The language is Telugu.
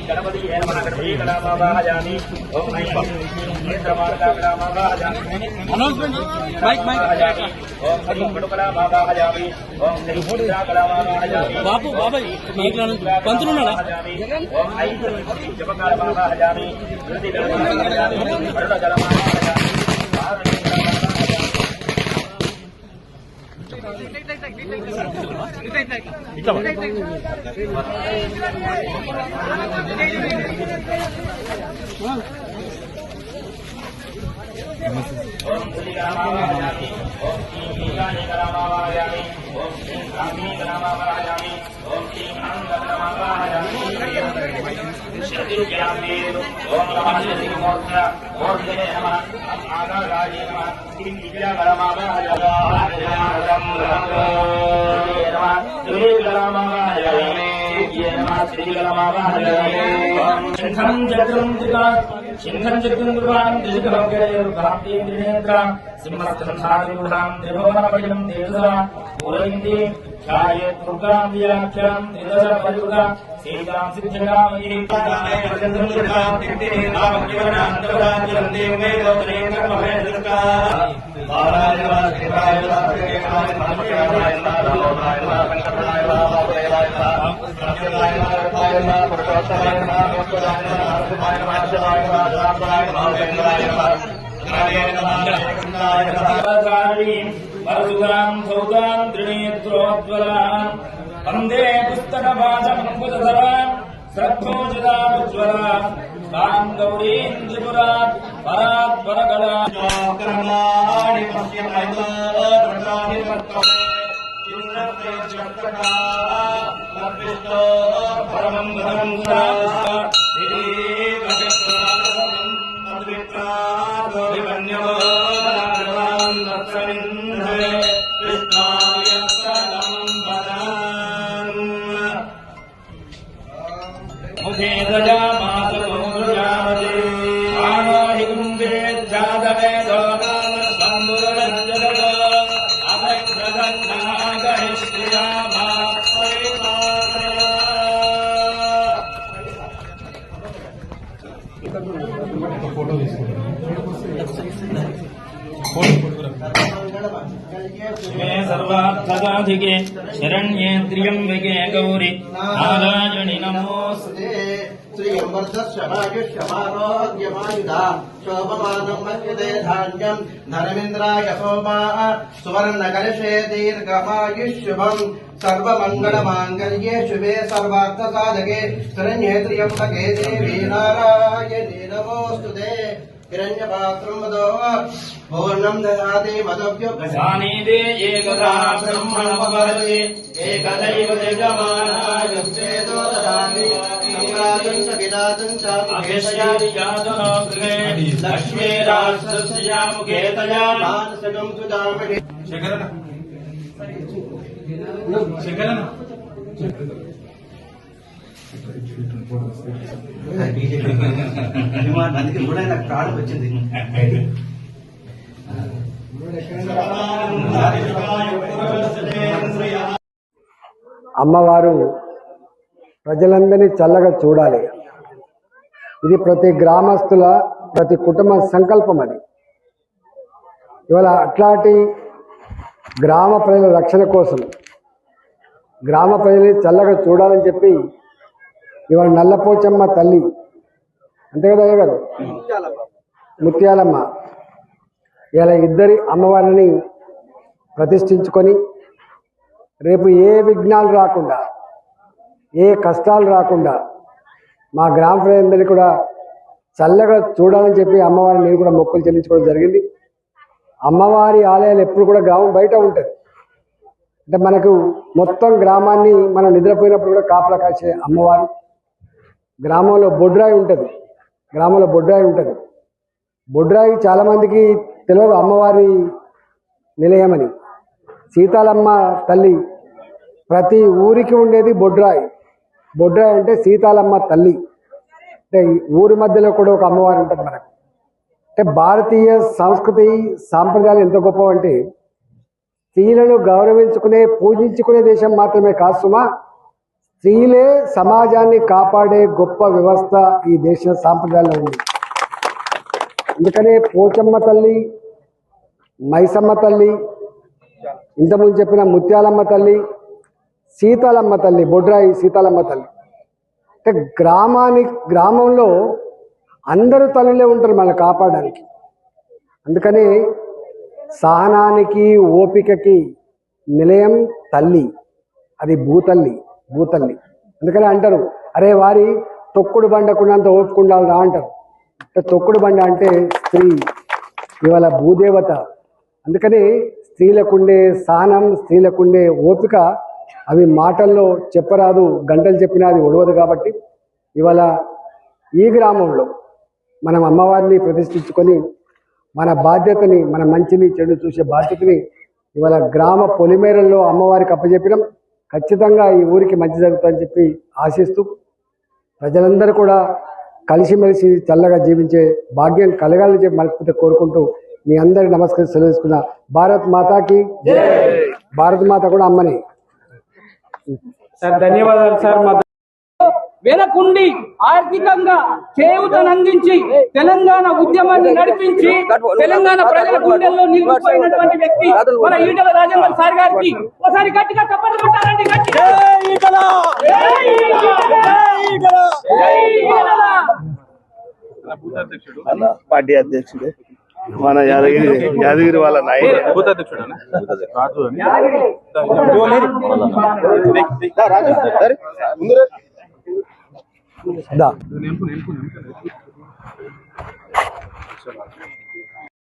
गणपति गणपति कलामावाहयामि ओम अनाउंसमेंट माइक ओम कलामावाहयामि ओम कलामावाहयामि बाबू बाबा माइक पंతులు ఉన్నాడా ओम जपकालमावाहयामि कृति कलामावाहयामि वरुण कलामावाहयामि सिंहं चक्रं गुरुवां त्रिजगभक्तेन्द्रेन्द्रां सिंहस्कन्धादिरूढां त्रिभुवनपतिं तेजसा पूरयन्ति ध्याये दुर्गां व्याख्यां त्रिदश परिवृता सीतां सिद्धिकामयी परशुरां सौदां त्रिनेत्रोज्ज्वलां वन्दे पुस्तकभाषमङ्कुशधरां श्रद्धोजितामुज्ज्वलां तां गौरीं त्रिपुरां परात् परकलां परमं गतं शिवे सर्वार्थसाधिके शरण्ये त्र्यम्बके गौरि नारायणि नमोऽस्तुते श्रियं वर्धस्यमायुष्यमारोग्यमायुधा शोभमानं मन्यते धान्यं धर्मेन्द्राय सोमा सुवर्णकलशे दीर्घमायुष्युभम् सर्वमङ्गलमाङ्गल्ये शिवे सर्वार्थसाधके शरण्ये त्र्यम्बके देवी नारायणि नमोऽस्तुते हिरण्यपात्रं वदो पूर्णं ददाति मदभ्यो गजानीदे एकदा ब्रह्मणमवरति एकदैव जगमानाय चेतो ददाति संगातं च विदातं च अभिष्यादि यातनो गृहे लक्ष्मीराष्ट्रस्य मुखे तया मानसकं सुदामहि शेखरन అందుకే కూడా నాకు ప్రాణం వచ్చింది. అమ్మవారు ప్రజలందరినీ చల్లగా చూడాలి. ఇది ప్రతి గ్రామస్తుల ప్రతి కుటుంబ సంకల్పం. అది ఇవాళ అట్లాంటి గ్రామ ప్రజల రక్షణ కోసం గ్రామ ప్రజల్ని చల్లగా చూడాలని చెప్పి ఇవాళ నల్లపోచమ్మ తల్లి అంతే కదా అయ్య గారు, ముత్యాలమ్మ ఇలా ఇద్దరి అమ్మవారిని ప్రతిష్ఠించుకొని రేపు ఏ విఘ్నాలు రాకుండా ఏ కష్టాలు రాకుండా మా గ్రామ ప్రజలందరినీ కూడా చల్లగా చూడాలని చెప్పి అమ్మవారిని నేను కూడా మొక్కులు చెల్లించుకోవడం జరిగింది. అమ్మవారి ఆలయాలు ఎప్పుడు కూడా గ్రామం బయట ఉంటుంది. అంటే మనకు మొత్తం గ్రామాన్ని మనం నిద్రపోయినప్పుడు కూడా కాపలా కాసే అమ్మవారు. గ్రామంలో బొడ్రాయి ఉంటుంది, గ్రామంలో బొడ్రాయి ఉంటుంది. బొడ్రాయి చాలామందికి తెలియదు అమ్మవారి నిలయమని. సీతాలమ్మ తల్లి ప్రతి ఊరికి ఉండేది బొడ్రాయి. బొడ్రాయి అంటే సీతాలమ్మ తల్లి. అంటే ఊరి మధ్యలో కూడా ఒక అమ్మవారు ఉంటుంది మనకు. అంటే భారతీయ సంస్కృతి సాంప్రదాయాలు ఎంత గొప్ప అంటే స్త్రీలను గౌరవించుకునే పూజించుకునే దేశం మాత్రమే కాదు సుమా, స్త్రీలే సమాజాన్ని కాపాడే గొప్ప వ్యవస్థ ఈ దేశ సాంప్రదాయంలో ఉంది. అందుకనే పోచమ్మ తల్లి, మైసమ్మ తల్లి, ఇంతకుముందు చెప్పిన ముత్యాలమ్మ తల్లి, సీతాలమ్మ తల్లి, బొడ్రాయి సీతాలమ్మ తల్లి, అంటే గ్రామంలో అందరూ తల్లులే ఉంటారు మనల్ని కాపాడడానికి. అందుకని సహనానికి ఓపికకి నిలయం తల్లి, అది భూతల్లి. అందుకని అంటారు, అరే వారి తొక్కుడు బండకున్నంత ఓపిక ఉండాలిరా అంటారు. తొక్కుడు బండ అంటే స్త్రీ, ఇవాళ భూదేవత. అందుకని స్త్రీలకుండే సహనం, స్త్రీలకుండే ఓపిక అవి మాటల్లో చెప్పరాదు, గంటలు చెప్పినా అది ఒడవదు. కాబట్టి ఇవాళ ఈ గ్రామంలో మనం అమ్మవారిని ప్రతిష్ఠించుకొని మన బాధ్యతని, మన మంచిని చెడు చూసే బాధ్యతని ఇవాళ గ్రామ పొలిమేరల్లో అమ్మవారికి అప్పచెప్పినాం. ఖచ్చితంగా ఈ ఊరికి మంచి జరుగుతుందని చెప్పి ఆశిస్తూ ప్రజలందరూ కూడా కలిసిమెలిసి చల్లగా జీవించే భాగ్యం కలగాలని చెప్పి మనస్ఫూర్తిగా కోరుకుంటూ మీ అందరి నమస్కారం సెలవుకున్నా. భారత్ మాతాకి, భారత్ మాత కూడా అమ్మని. సార్ ధన్యవాదాలు సార్. మా వెనకుండి ఆర్థికంగా చేయూతనందించి తెలంగాణ ఉద్యమాన్ని నడిపించి తెలంగాణ ప్రజల గుండెల్లో నిలిచిపోయినటువంటి వ్యక్తి మన ఈటల రాజేందర్ సార్ గారికి ఒకసారి గట్టిగా చప్పట్లు కొట్టాలండి. పార్టీ అధ్యక్షుడు మన యాదగిరి వాళ్ళ నాయకుడు. దా